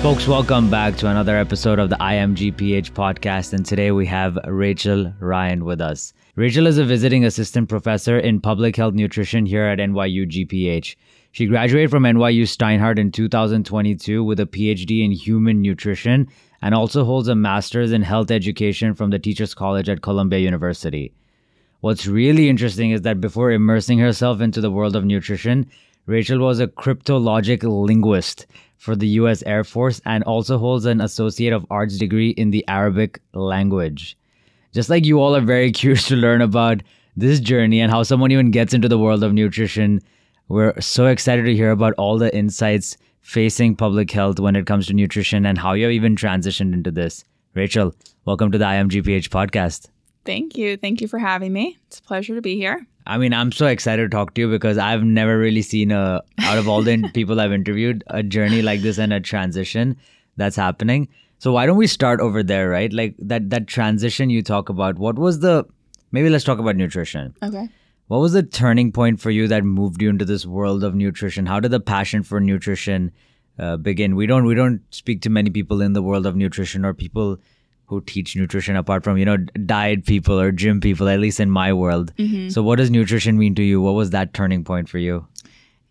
Folks, welcome back to another episode of the IMGPH podcast, and today we have Rachel Ryan with us. Rachel is a visiting assistant professor in public health nutrition here at NYU GPH. She graduated from NYU Steinhardt in 2022 with a PhD in human nutrition and also holds a master's in health education from the Teachers College at Columbia University. What's really interesting is that before immersing herself into the world of nutrition, Rachel was a cryptologic linguist for the U.S. Air Force and also holds an Associate of Arts degree in the Arabic language. Just like you all are very curious to learn about this journey and how someone even gets into the world of nutrition, we're so excited to hear about all the insights facing public health when it comes to nutrition and how you have even transitioned into this. Rachel, welcome to the IMGPH podcast. Thank you. Thank you for having me. It's a pleasure to be here. I mean, I'm so excited to talk to you because I've never really seen out of all the people I've interviewed, a journey like this and a transition that's happening. So why don't we start over there, right? Like that transition you talk about, maybe let's talk about nutrition. Okay. What was the turning point for you that moved you into this world of nutrition? How did the passion for nutrition begin? We don't speak to many people in the world of nutrition or people who teach nutrition apart from, diet people or gym people, at least in my world. Mm-hmm. So what does nutrition mean to you? What was that turning point for you?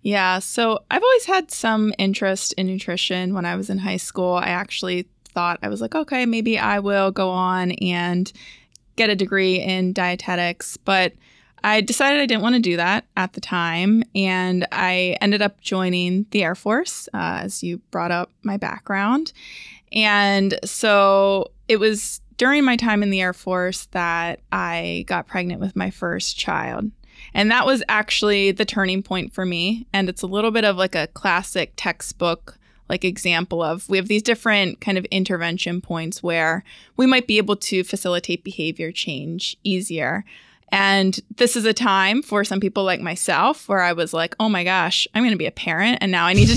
Yeah, so I've always had some interest in nutrition. When I was in high school, I actually thought, I was like, okay, maybe I will go on and get a degree in dietetics. But I decided I didn't want to do that at the time. And I ended up joining the Air Force, as you brought up my background. And so it was during my time in the Air Force that I got pregnant with my first child. And that was actually the turning point for me. And it's a little bit of like a classic textbook example of, we have these different kind of intervention points where we might be able to facilitate behavior change easier. And this is a time for some people like myself where I was like, oh my gosh, I'm going to be a parent. And now I need to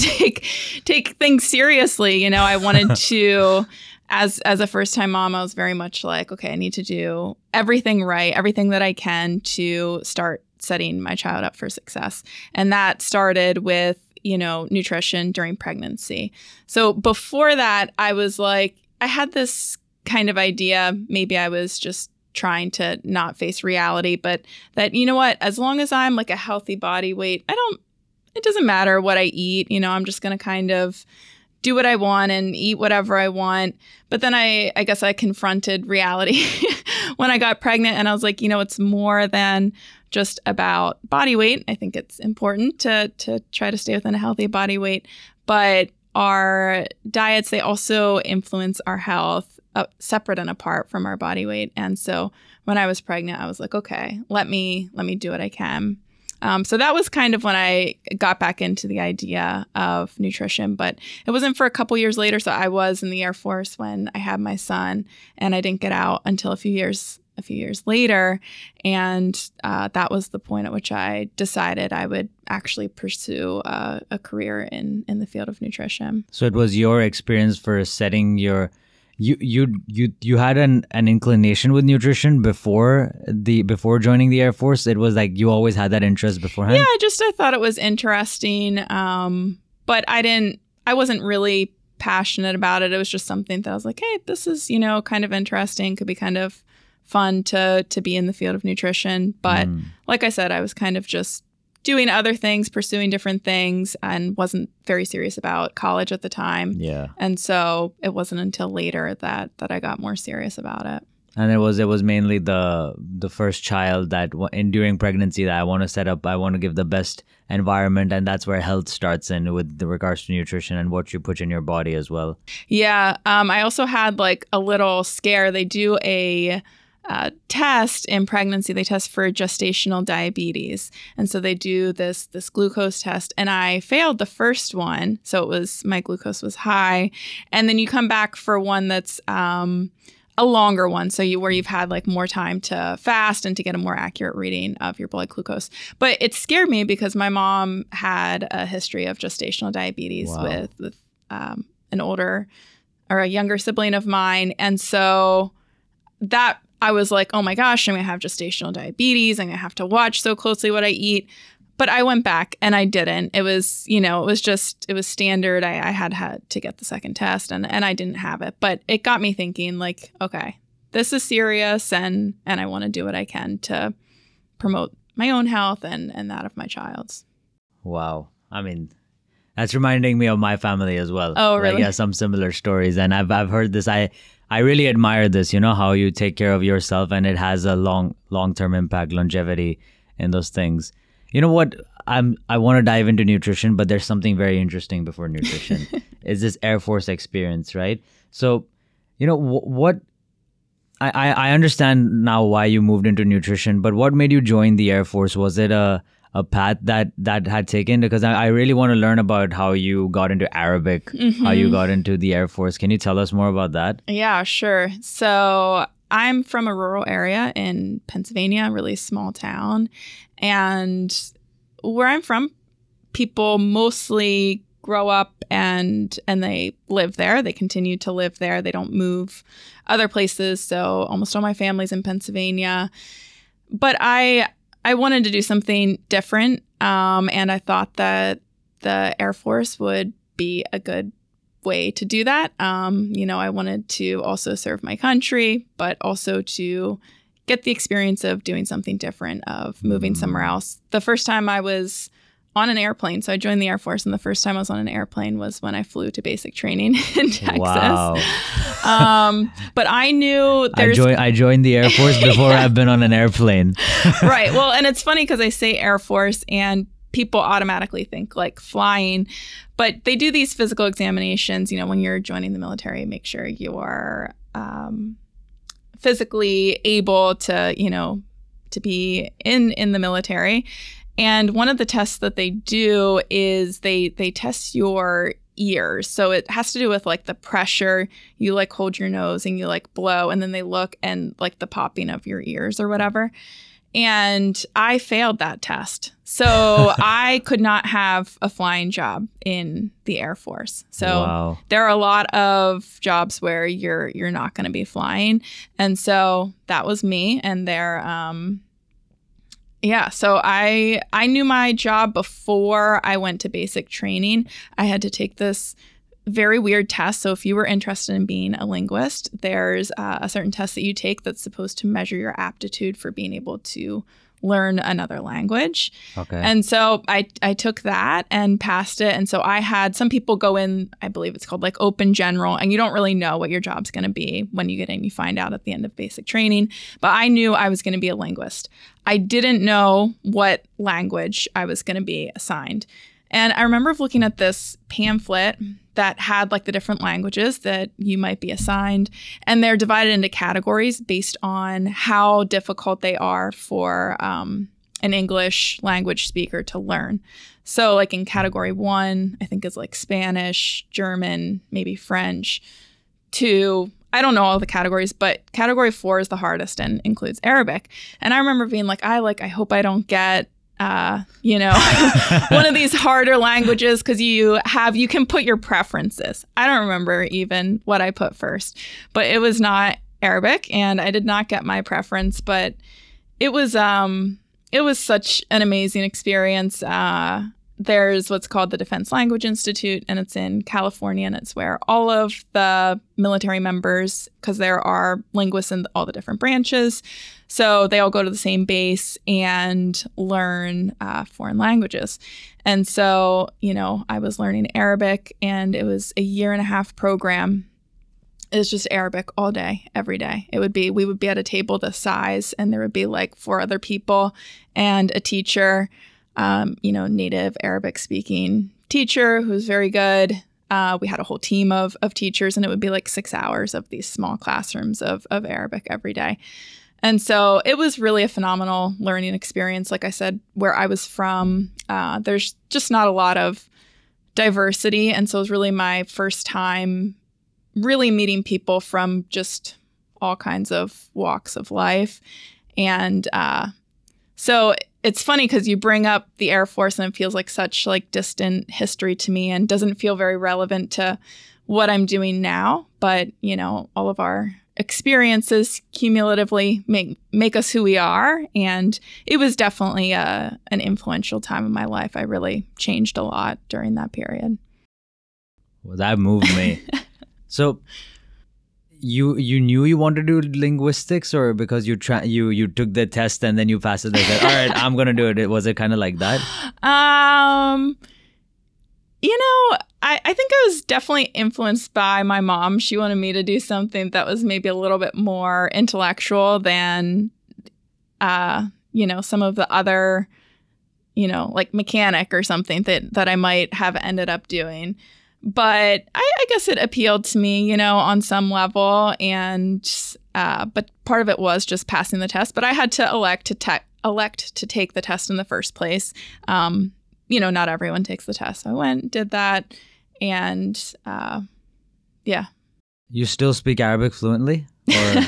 take things seriously. I wanted to, as a first-time mom, I was very much like, okay, I need to do everything right, everything that I can to start setting my child up for success. And that started with, nutrition during pregnancy. So before that, I was like, I had this kind of idea, maybe I was just trying to not face reality, but that, as long as I'm like a healthy body weight, it doesn't matter what I eat, I'm just going to kind of do what I want and eat whatever I want. But then I guess I confronted reality when I got pregnant, and I was like, it's more than just about body weight. I think it's important to try to stay within a healthy body weight, but our diets, they also influence our health separate and apart from our body weight. And so when I was pregnant, I was like, okay, let me do what I can. So that was kind of when I got back into the idea of nutrition, but it wasn't for a couple years later. So I was in the Air Force when I had my son, and I didn't get out until a few years later. And that was the point at which I decided I would actually pursue a career in the field of nutrition. So it was your experience for setting your... You had an inclination with nutrition before joining the Air Force. It was like you always had that interest beforehand. Yeah, I thought it was interesting, but I wasn't really passionate about it. It was just something that I was like, hey, this is kind of interesting. Could be kind of fun to be in the field of nutrition. But like I said, I was kind of just doing other things, pursuing different things, and wasn't very serious about college at the time. Yeah. And so it wasn't until later that I got more serious about it. And it was mainly the first child that during pregnancy that I want to set up, I want to give the best environment, and that's where health starts in with regards to nutrition and what you put in your body as well. Yeah. I also had like a little scare. They do a test in pregnancy. They test for gestational diabetes. And so they do this glucose test, and I failed the first one. So my glucose was high. And then you come back for one that's a longer one. So where you've had like more time to fast and to get a more accurate reading of your blood glucose. But it scared me because my mom had a history of gestational diabetes. Wow. with an older or a younger sibling of mine. And so that I was like, oh my gosh, I'm going to have gestational diabetes. I'm going to have to watch so closely what I eat. But I went back and I didn't. It was, it was standard. I had to get the second test and I didn't have it. But it got me thinking like, okay, this is serious and I want to do what I can to promote my own health and that of my child's. Wow. I mean, that's reminding me of my family as well. Oh, really? Like, yeah, some similar stories. And I've heard this. I really admire this, how you take care of yourself and it has a long-term impact, longevity in those things. You know what? I want to dive into nutrition, but there's something very interesting before nutrition. Is this Air Force experience, right? So, what I understand now why you moved into nutrition, but what made you join the Air Force? Was it a path that had taken? Because I really want to learn about how you got into Arabic, how you got into the Air Force. Can you tell us more about that? Yeah, sure. So I'm from a rural area in Pennsylvania, a really small town. And where I'm from, people mostly grow up and they live there. They continue to live there. They don't move other places. So almost all my family's in Pennsylvania. But I wanted to do something different. And I thought that the Air Force would be a good way to do that. I wanted to also serve my country, but also to get the experience of doing something different, of moving somewhere else. The first time I was on an airplane, so I joined the Air Force, and the first time I was on an airplane was when I flew to basic training in Texas. Wow. But I knew I joined the Air Force before I've been on an airplane. Right. Well, and it's funny because I say Air Force and people automatically think like flying, but they do these physical examinations, when you're joining the military, make sure you are physically able to, to be in the military. And one of the tests that they do is they test your ears. So it has to do with like the pressure. You like hold your nose and you like blow, and then they look and like the popping of your ears or whatever. And I failed that test. So I could not have a flying job in the Air Force. So There are a lot of jobs where you're not going to be flying. And so that was me. And so I knew my job before I went to basic training. I had to take this very weird test. So if you were interested in being a linguist, there's a certain test that you take that's supposed to measure your aptitude for being able to learn another language. Okay. And so I took that and passed it. And so I had some people go in, I believe it's called like open general, and you don't really know what your job's going to be when you get in. You find out at the end of basic training. But I knew I was going to be a linguist. I didn't know what language I was going to be assigned. And I remember looking at this pamphlet that had like the different languages that you might be assigned. And they're divided into categories based on how difficult they are for an English language speaker to learn. So like in category 1, I think is like Spanish, German, maybe French. 2, I don't know all the categories, but category 4 is the hardest and includes Arabic. And I remember being like, I hope I don't get one of these harder languages, because you can put your preferences. I don't remember even what I put first, but it was not Arabic, and I did not get my preference, but it was such an amazing experience. There's what's called the Defense Language Institute, and it's in California, and it's where all of the military members, because there are linguists in all the different branches, so they all go to the same base and learn foreign languages. And so, I was learning Arabic, and it was a 1.5-year program. It was just Arabic all day, every day. We would be at a table this size, and there would be like 4 other people and a teacher, native Arabic speaking teacher who's very good. We had a whole team of teachers, and it would be like 6 hours of these small classrooms of Arabic every day. And so it was really a phenomenal learning experience. Like I said, where I was from, there's just not a lot of diversity. And so it was really my first time really meeting people from just all kinds of walks of life. And so it's funny because you bring up the Air Force and it feels like such like distant history to me and doesn't feel very relevant to what I'm doing now. But, all of our experiences cumulatively make us who we are. And it was definitely an influential time in my life. I really changed a lot during that period. Well, that moved me. So you knew you wanted to do linguistics, or because you took the test and then you passed it and said, all right, I'm going to do it. Was it kind of like that? I think I was definitely influenced by my mom. She wanted me to do something that was maybe a little bit more intellectual than, some of the other, like mechanic or something that I might have ended up doing. But I guess it appealed to me, on some level. And but part of it was just passing the test. But I had to elect to take the test in the first place. Not everyone takes the test. So I went, did that, and yeah. You still speak Arabic fluently? Or?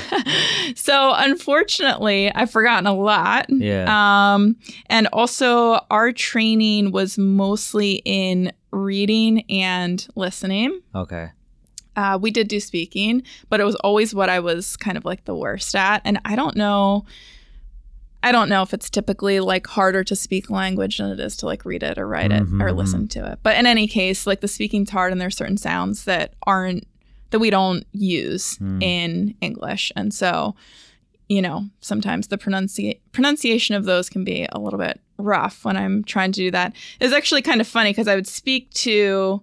So unfortunately, I've forgotten a lot. Yeah. And also, our training was mostly in reading and listening. Okay. We did do speaking, but it was always what I was kind of like the worst at. And I don't know if it's typically like harder to speak language than it is to like read it or write it or listen to it. But in any case, like the speaking's hard, and there's certain sounds that we don't use in English. And so, sometimes the pronunciation of those can be a little bit rough when I'm trying to do that. It's actually kind of funny because I would speak to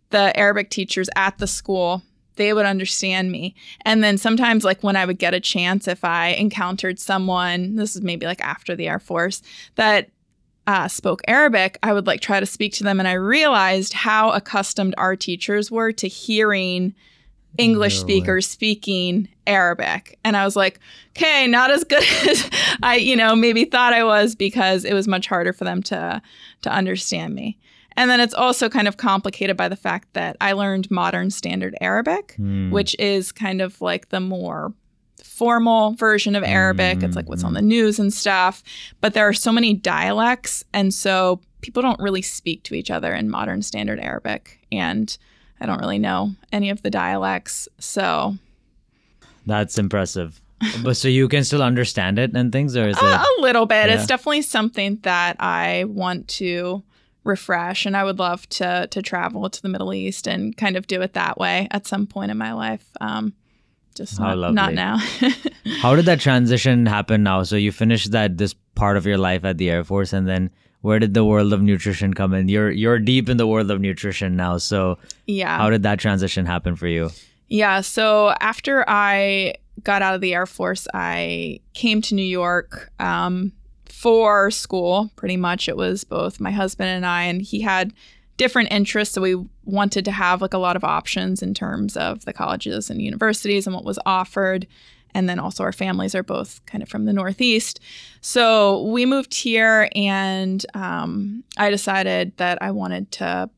the Arabic teachers at the school. They would understand me. And then sometimes, like when I would get a chance, if I encountered someone, this is maybe like after the Air Force, that spoke Arabic, I would like try to speak to them. And I realized how accustomed our teachers were to hearing English speakers speaking Arabic. And I was like, okay, not as good as I, maybe thought I was, because it was much harder for them to understand me. And then it's also kind of complicated by the fact that I learned modern standard Arabic, which is kind of like the more formal version of Arabic. It's like what's on the news and stuff. But there are so many dialects. And so people don't really speak to each other in modern standard Arabic. And I don't really know any of the dialects. So that's impressive. But so you can still understand it and things, or is it a little bit? Yeah. It's definitely something that I want to refresh, and I would love to travel to the Middle East and kind of do it that way at some point in my life. Just not now. How did that transition happen now? So you finished this part of your life at the Air Force, and then where did the world of nutrition come in? You're deep in the world of nutrition now. So yeah, how did that transition happen for you? Yeah. So after I got out of the Air Force, I came to New York for school. Pretty much it was both my husband and I, and he had different interests. So we wanted to have like a lot of options in terms of the colleges and universities and what was offered. And then also our families are both kind of from the Northeast. So we moved here, and I decided that I wanted to,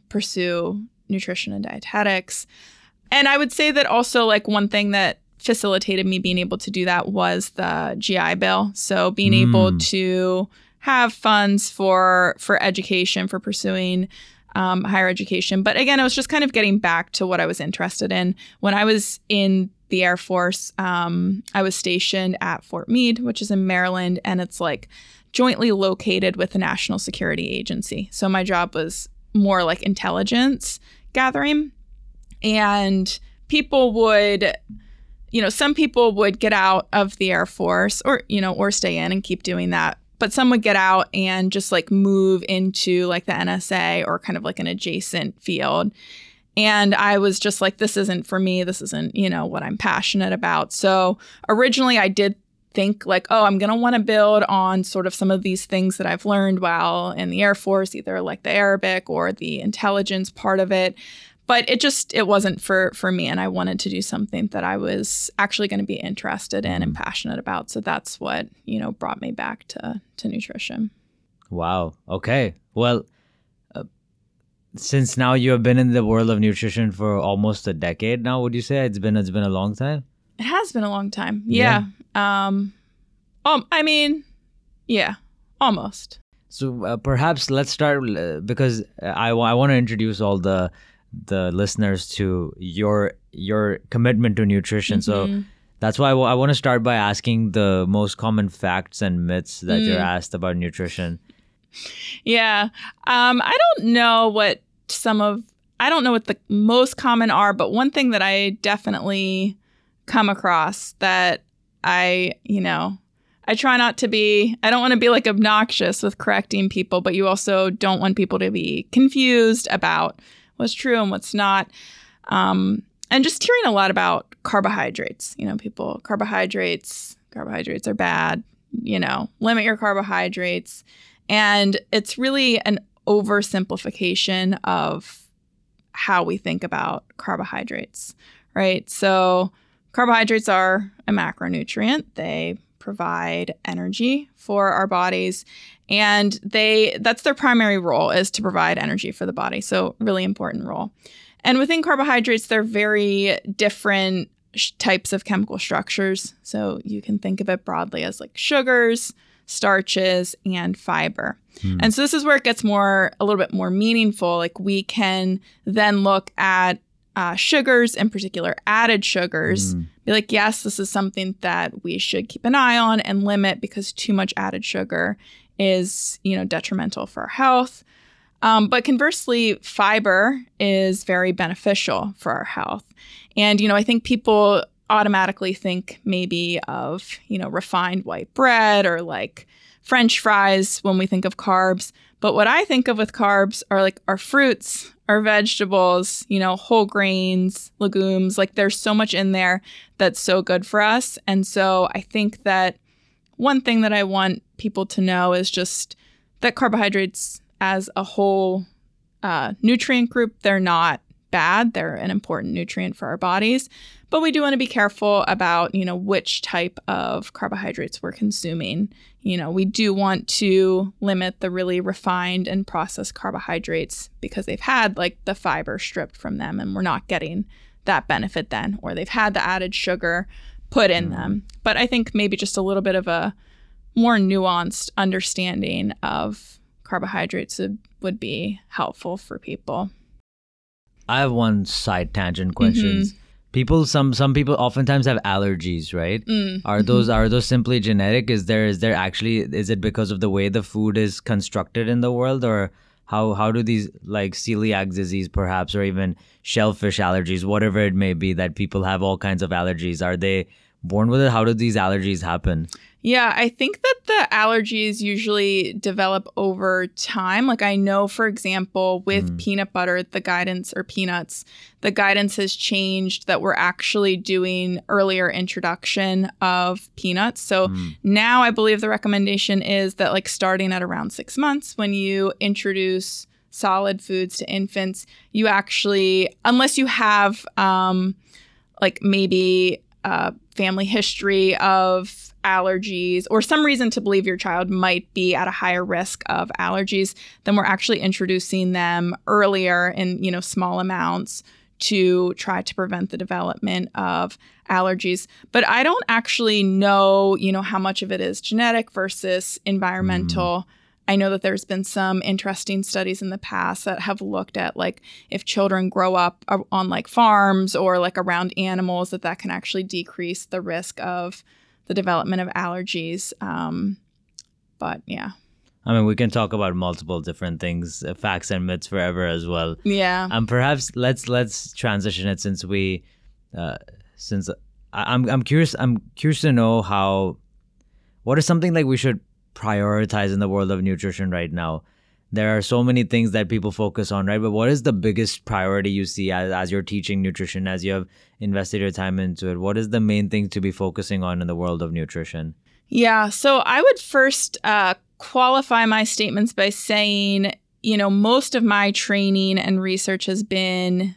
pursue nutrition and dietetics. And I would say that also like one thing that facilitated me being able to do that was the GI Bill. So being able to have funds for education, for pursuing higher education. But again, it was just kind of getting back to what I was interested in. When I was in the Air Force, I was stationed at Fort Meade, which is in Maryland, and it's like jointly located with the National Security Agency. So my job was more like intelligence gathering, and people would, some people would get out of the Air Force or stay in and keep doing that. But some would get out and just like move into like the NSA or kind of like an adjacent field. And I was just like, this isn't for me. This isn't, what I'm passionate about. So originally I did think like, oh, I'm going to want to build on sort of some of these things that I've learned while in the Air Force, either like the Arabic or the intelligence part of it. But it wasn't for me. And I wanted to do something that I was actually going to be interested in and passionate about. So that's what, brought me back to nutrition. Wow. Okay. Well, since now you have been in the world of nutrition for almost a decade now, would you say it's been a long time? It has been a long time. Yeah. Yeah, almost. So perhaps let's start because I want to introduce all the the listeners to your commitment to nutrition. So that's why I want to start by asking the most common facts and myths that you're asked about nutrition. Yeah. I don't know what the most common are, but one thing that I definitely come across that I try not to be, I don't want to be like obnoxious with correcting people, but you also don't want people to be confused about what's true and what's not. And just hearing a lot about carbohydrates, carbohydrates are bad, limit your carbohydrates. And it's really an oversimplification of how we think about carbohydrates, right? So carbohydrates are a macronutrient. They provide energy for our bodies, and that's their primary role, is to provide energy for the body. So really important role. And within carbohydrates, they're very different types of chemical structures. So you can think of it broadly as like sugars, starches, and fiber. And so this is where it gets a little bit more meaningful. Like we can then look at sugars, in particular added sugars, be like, yes, this is something that we should keep an eye on and limit, because too much added sugar is, detrimental for our health. But conversely, fiber is very beneficial for our health. And, I think people automatically think maybe of, refined white bread or like French fries when we think of carbs. But what I think of with carbs are like our fruits, our vegetables, whole grains, legumes. Like there's so much in there that's so good for us. And so I think that one thing that I want people to know is just that carbohydrates as a whole nutrient group, they're not bad. They're an important nutrient for our bodies. But we do want to be careful about, which type of carbohydrates we're consuming. We do want to limit the really refined and processed carbohydrates because they've had like the fiber stripped from them and we're not getting that benefit then, or they've had the added sugar put in them. But I think maybe just a little bit of a more nuanced understanding of carbohydrates would be helpful for people. I have one side tangent questions. Some people oftentimes have allergies, right? Are those simply genetic? Is it because of the way the food is constructed in the world, or how do these like celiac disease perhaps, or even shellfish allergies, whatever it may be, that people have all kinds of allergies? Are they born with it? How do these allergies happen? Yeah, I think that the allergies usually develop over time. Like I know, for example, with peanut butter, the guidance has changed that we're actually doing earlier introduction of peanuts. So now I believe the recommendation is that like starting at around 6 months, when you introduce solid foods to infants, you actually, unless you have like maybe a family history of allergies or some reason to believe your child might be at a higher risk of allergies, then we're actually introducing them earlier in, small amounts to try to prevent the development of allergies. But I don't actually know, how much of it is genetic versus environmental. I know that there's been some interesting studies in the past that have looked at like if children grow up on like farms or like around animals, that can actually decrease the risk of the development of allergies. But yeah. I mean, we can talk about multiple different things, facts and myths forever as well. Yeah. Perhaps let's transition it since I'm curious to know what is something like we should prioritize in the world of nutrition right now. There are so many things that people focus on, right? But what is the biggest priority you see as you're teaching nutrition, as you have invested your time into it? What is the main thing to be focusing on in the world of nutrition? Yeah, so I would first qualify my statements by saying, most of my training and research has been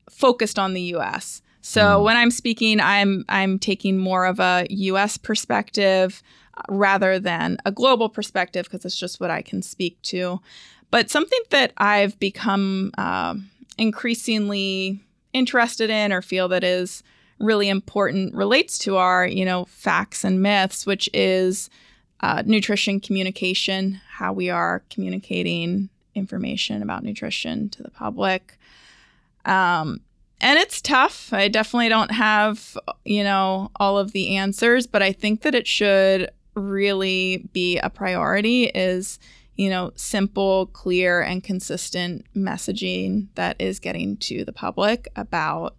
focused on the U.S. So when I'm speaking, I'm taking more of a U.S. perspective rather than a global perspective, because it's just what I can speak to. But something that I've become increasingly interested in or feel that is really important relates to our, facts and myths, which is nutrition communication, how we are communicating information about nutrition to the public. And it's tough. I definitely don't have, all of the answers, but I think that it should really be a priority is, simple, clear, and consistent messaging that is getting to the public about,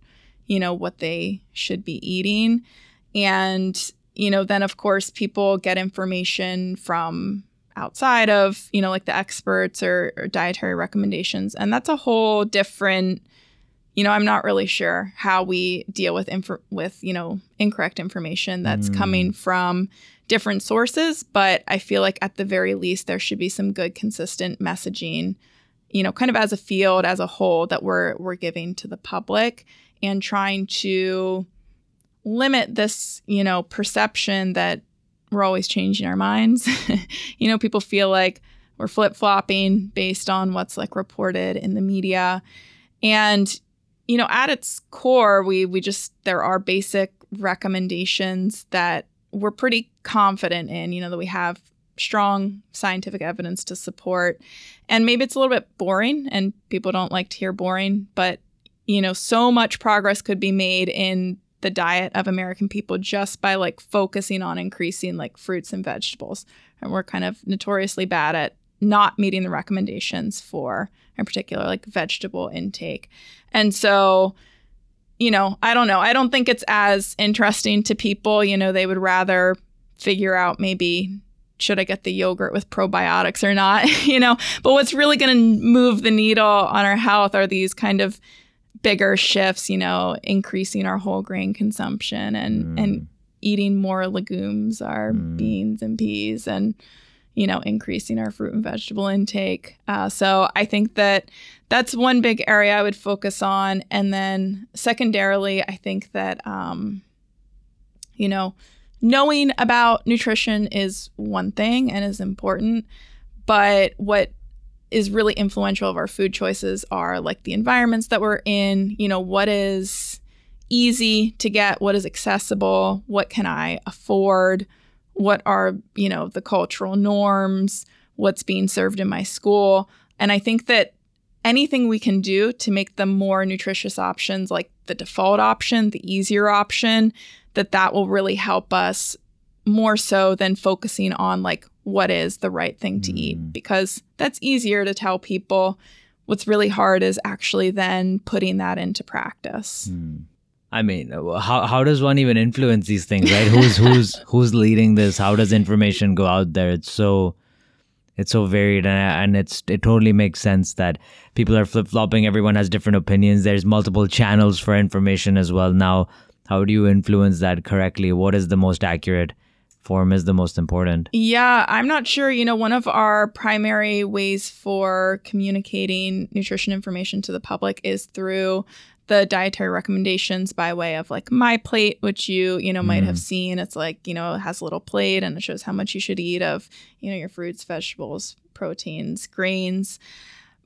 what they should be eating. And, then of course people get information from outside of, like the experts or dietary recommendations. And that's a whole different, I'm not really sure how we deal with incorrect information that's coming from different sources. But I feel like at the very least, there should be some good, consistent messaging, kind of as a field, as a whole, that we're giving to the public and trying to limit this, perception that we're always changing our minds. People feel like we're flip-flopping based on what's like reported in the media. And at its core, there are basic recommendations that we're pretty confident in, that we have strong scientific evidence to support. And maybe it's a little bit boring and people don't like to hear boring, but, so much progress could be made in the diet of American people just by like focusing on increasing like fruits and vegetables. And we're kind of notoriously bad at not meeting the recommendations for, in particular, like vegetable intake. And so, I don't know. I don't think it's as interesting to people. They would rather figure out maybe, should I get the yogurt with probiotics or not? But what's really going to move the needle on our health are these kind of bigger shifts, increasing our whole grain consumption and eating more legumes, our beans and peas, and increasing our fruit and vegetable intake. So I think that that's one big area I would focus on. And then secondarily, I think that, knowing about nutrition is one thing and is important, but what is really influential of our food choices are like the environments that we're in, what is easy to get, what is accessible, what can I afford, what are, the cultural norms, what's being served in my school. And I think that anything we can do to make the more nutritious options, like the default option, the easier option, that will really help us more so than focusing on like what is the right thing to eat, because that's easier to tell people. What's really hard is actually then putting that into practice. I mean, how does one even influence these things, right? Who's leading this? How does information go out there? It's so varied, and it totally makes sense that people are flip-flopping. Everyone has different opinions. There's multiple channels for information as well. Now, how do you influence that correctly? What is the most accurate? Form is the most important? Yeah, I'm not sure. One of our primary ways for communicating nutrition information to the public is through the dietary recommendations by way of like My Plate, which you might have seen. It's like, it has a little plate and it shows how much you should eat of, your fruits, vegetables, proteins, grains.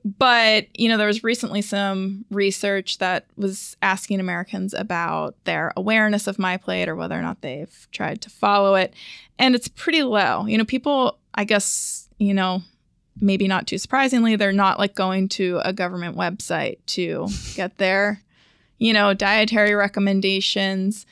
But, there was recently some research that was asking Americans about their awareness of My Plate or whether or not they've tried to follow it. And it's pretty low. People, I guess, maybe not too surprisingly, they're not like going to a government website to get their, dietary recommendations.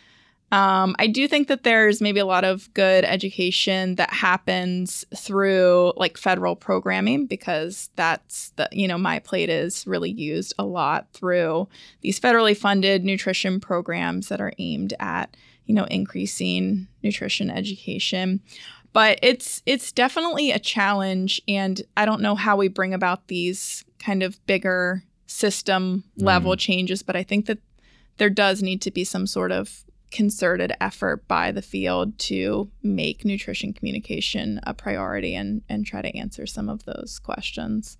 I do think that there's maybe a lot of good education that happens through like federal programming, because that's the, My Plate is really used a lot through these federally funded nutrition programs that are aimed at, increasing nutrition education. But it's definitely a challenge, and I don't know how we bring about these kind of bigger system level changes, but I think that there does need to be some sort of concerted effort by the field to make nutrition communication a priority and try to answer some of those questions.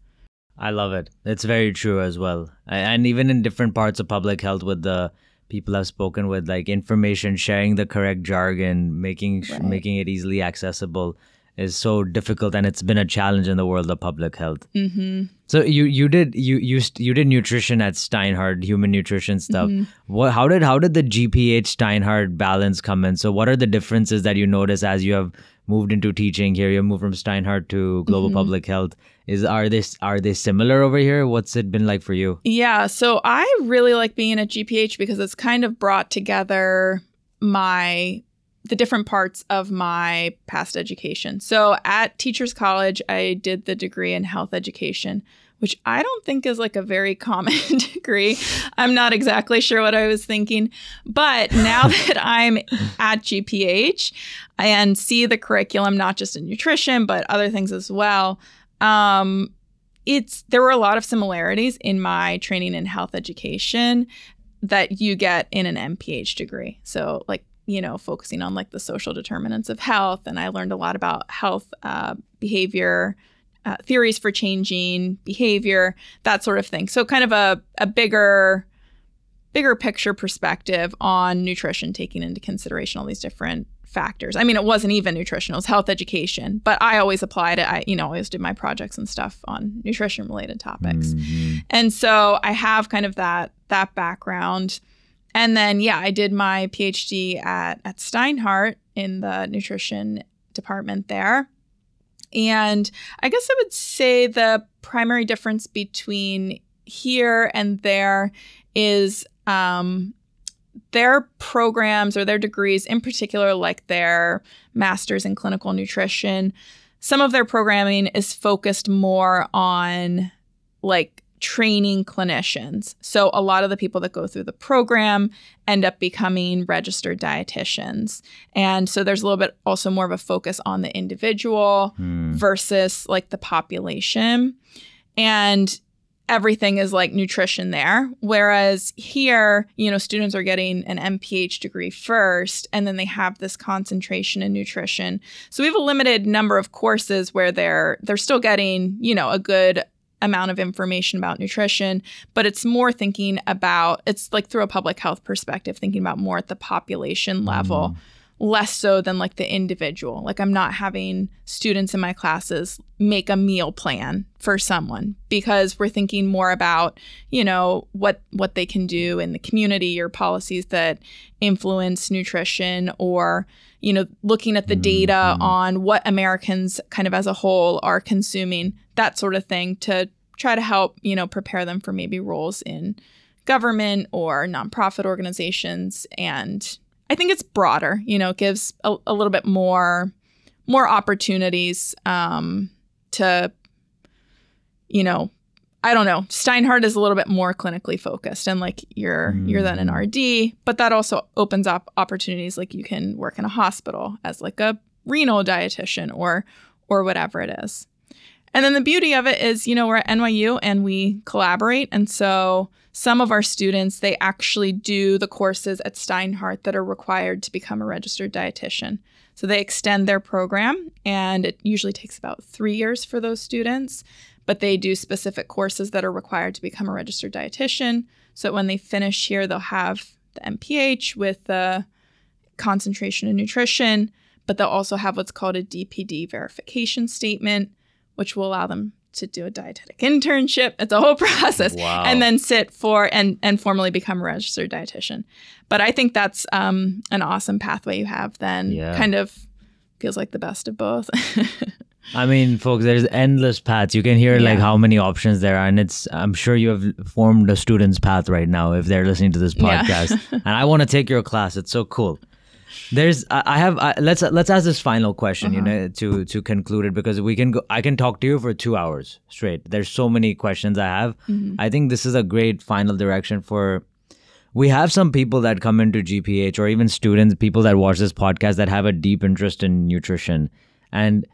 I love it. It's very true as well. And even in different parts of public health, with the people I've spoken with, like information, sharing the correct jargon, making it easily accessible. is so difficult, and it's been a challenge in the world of public health. Mm-hmm. So you did nutrition at Steinhardt, human nutrition stuff. Mm-hmm. How did the GPH Steinhardt balance come in? So what are the differences that you notice as you have moved into teaching here? You moved from Steinhardt to global public health. Are they similar over here? What's it been like for you? Yeah, so I really like being at GPH because it's kind of brought together the different parts of my past education. So at Teachers College, I did the degree in health education, which I don't think is like a very common degree. I'm not exactly sure what I was thinking. But now that I'm at GPH and see the curriculum, not just in nutrition, but other things as well, there were a lot of similarities in my training in health education that you get in an MPH degree. So like, focusing on like the social determinants of health. And I learned a lot about health behavior, theories for changing behavior, that sort of thing. So kind of a bigger picture perspective on nutrition, taking into consideration all these different factors. I mean, it wasn't even nutrition, it was health education, but I always applied it. I, always did my projects and stuff on nutrition related topics. Mm-hmm. And so I have kind of that background. And then, I did my PhD at Steinhardt in the nutrition department there. And I guess I would say the primary difference between here and there is their programs or their degrees, in particular, like their master's in clinical nutrition. Some of their programming is focused more on like training clinicians. So a lot of the people that go through the program end up becoming registered dietitians. And so there's a little bit also more of a focus on the individual versus like the population. And everything is like nutrition there. Whereas here, students are getting an MPH degree first, and then they have this concentration in nutrition. So we have a limited number of courses where they're still getting, a good amount of information about nutrition, but it's more thinking about, it's like through a public health perspective, thinking about more at the population level, less so than like the individual. Like I'm not having students in my classes make a meal plan for someone because we're thinking more about, what they can do in the community or policies that influence nutrition, or looking at the data on what Americans kind of as a whole are consuming, that sort of thing, to try to help, prepare them for maybe roles in government or nonprofit organizations. And I think it's broader, gives a little bit more opportunities to, I don't know. Steinhardt is a little bit more clinically focused, and like you're then an RD, but that also opens up opportunities, like you can work in a hospital as like a renal dietitian or whatever it is. And then the beauty of it is, we're at NYU and we collaborate. And so some of our students, they actually do the courses at Steinhardt that are required to become a registered dietitian. So they extend their program, and it usually takes about 3 years for those students. But they do specific courses that are required to become a registered dietitian. So that when they finish here, they'll have the MPH with the concentration in nutrition, but they'll also have what's called a DPD verification statement, which will allow them to do a dietetic internship. It's a whole process. Wow. And then sit for and formally become a registered dietitian. But I think that's an awesome pathway you have then. Yeah. Kind of feels like the best of both. I mean, folks, there's endless paths. You can hear like how many options there are. And I'm sure you have formed a student's path right now if they're listening to this podcast. And I want to take your class. It's so cool. Let's ask this final question, to conclude it, because I can talk to you for 2 hours straight. There's so many questions I have. I think this is a great final direction we have some people that come into GPH, or even students, people that watch this podcast, that have a deep interest in nutrition. And,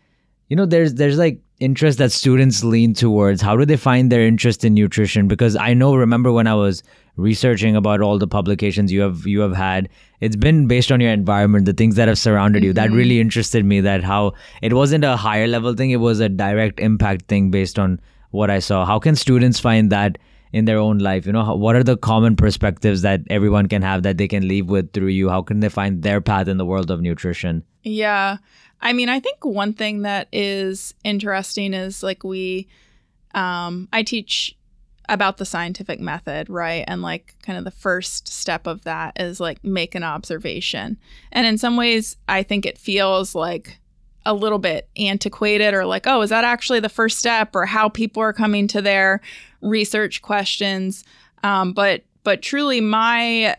there's like interest that students lean towards. How do they find their interest in nutrition? Because remember when I was researching about all the publications you have had, it's been based on your environment, the things that have surrounded you. That really interested me, that how it wasn't a higher level thing, it was a direct impact thing based on what I saw. How can students find that in their own life? What are the common perspectives that everyone can have that they can leave with through you? How can they find their path in the world of nutrition? Yeah. I mean, I think one thing that is interesting is like I teach about the scientific method, right? And like kind of the first step of that is like make an observation. And in some ways, I think it feels like a little bit antiquated or like, oh, is that actually the first step or how people are coming to their research questions? But truly my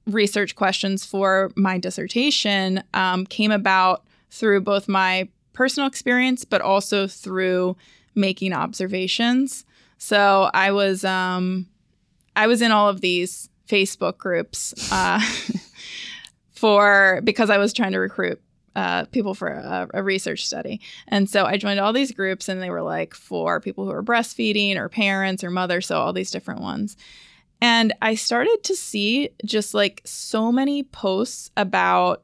research questions for my dissertation came about through both my personal experience, but also through making observations. So I was in all of these Facebook groups because I was trying to recruit people for a research study. And so I joined all these groups, and they were like for people who are breastfeeding or parents or mothers, so all these different ones. And I started to see just like so many posts about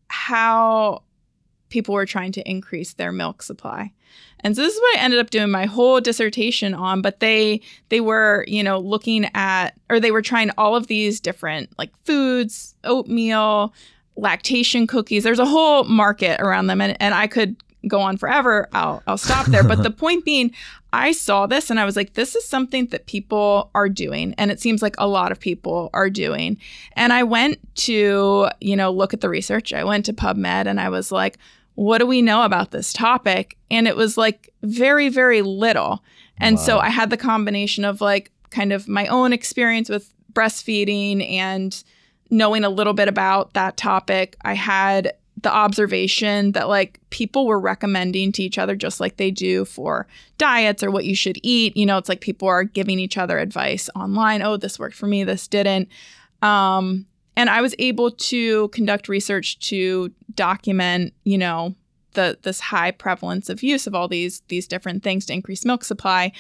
how people were trying to increase their milk supply. And so this is what I ended up doing my whole dissertation on, but they were, looking at, or they were trying all of these different like foods, oatmeal, lactation cookies. There's a whole market around them, and I could go on forever. I'll stop there. But the point being, I saw this and I was like, this is something that people are doing. And it seems like a lot of people are doing. And I went to, look at the research. I went to PubMed and I was like, what do we know about this topic? And it was like very, very little. And So I had the combination of like kind of my own experience with breastfeeding and knowing a little bit about that topic. I had the observation that like people were recommending to each other just like they do for diets or what you should eat. It's like people are giving each other advice online. Oh, this worked for me. This didn't. And I was able to conduct research to document, this high prevalence of use of all these different things to increase milk supply,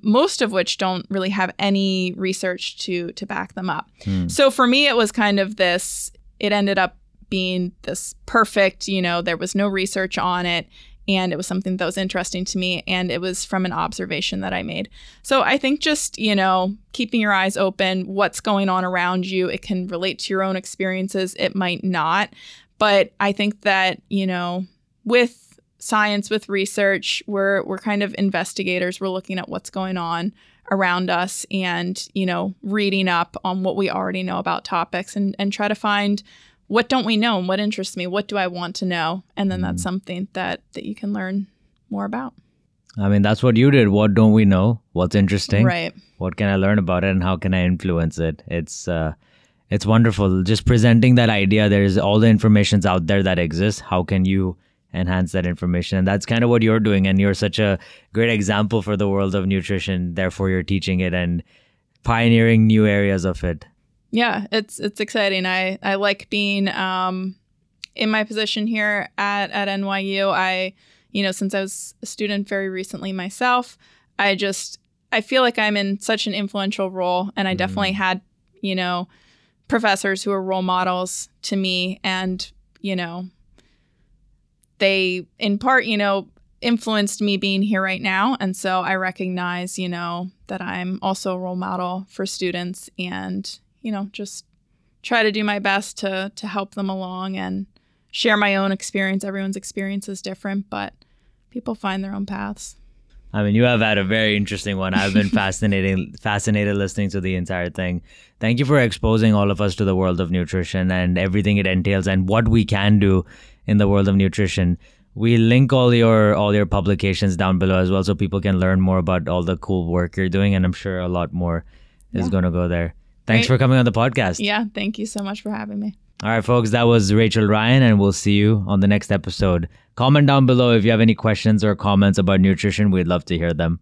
most of which don't really have any research to back them up. So for me, it was kind of this, it ended up being this perfect, there was no research on it. And it was something that was interesting to me. And it was from an observation that I made. So I think just, keeping your eyes open, what's going on around you, it can relate to your own experiences. It might not. But I think that, with science, with research, we're kind of investigators. We're looking at what's going on around us and, reading up on what we already know about topics and try to find what don't we know and what interests me? What do I want to know? And then that's something that you can learn more about. I mean, that's what you did. What don't we know? What's interesting? Right. What can I learn about it and how can I influence it? It's wonderful. Just presenting that idea. There's all the information's out there that exists. How can you enhance that information? And that's kind of what you're doing. And you're such a great example for the world of nutrition. Therefore, you're teaching it and pioneering new areas of it. Yeah, it's exciting. I like being in my position here at NYU. I, since I was a student very recently myself, I feel like I'm in such an influential role. And I definitely had, professors who are role models to me. And, they, in part, influenced me being here right now. And so I recognize, that I'm also a role model for students and just try to do my best to help them along and share my own experience. Everyone's experience is different, but people find their own paths. I mean, you have had a very interesting one. I've been fascinated listening to the entire thing. Thank you for exposing all of us to the world of nutrition and everything it entails and what we can do in the world of nutrition. We link all your publications down below as well so people can learn more about all the cool work you're doing. And I'm sure a lot more is going to go there. Thanks for coming on the podcast. Yeah, thank you so much for having me. All right, folks, that was Rachel Ryan, and we'll see you on the next episode. Comment down below if you have any questions or comments about nutrition. We'd love to hear them.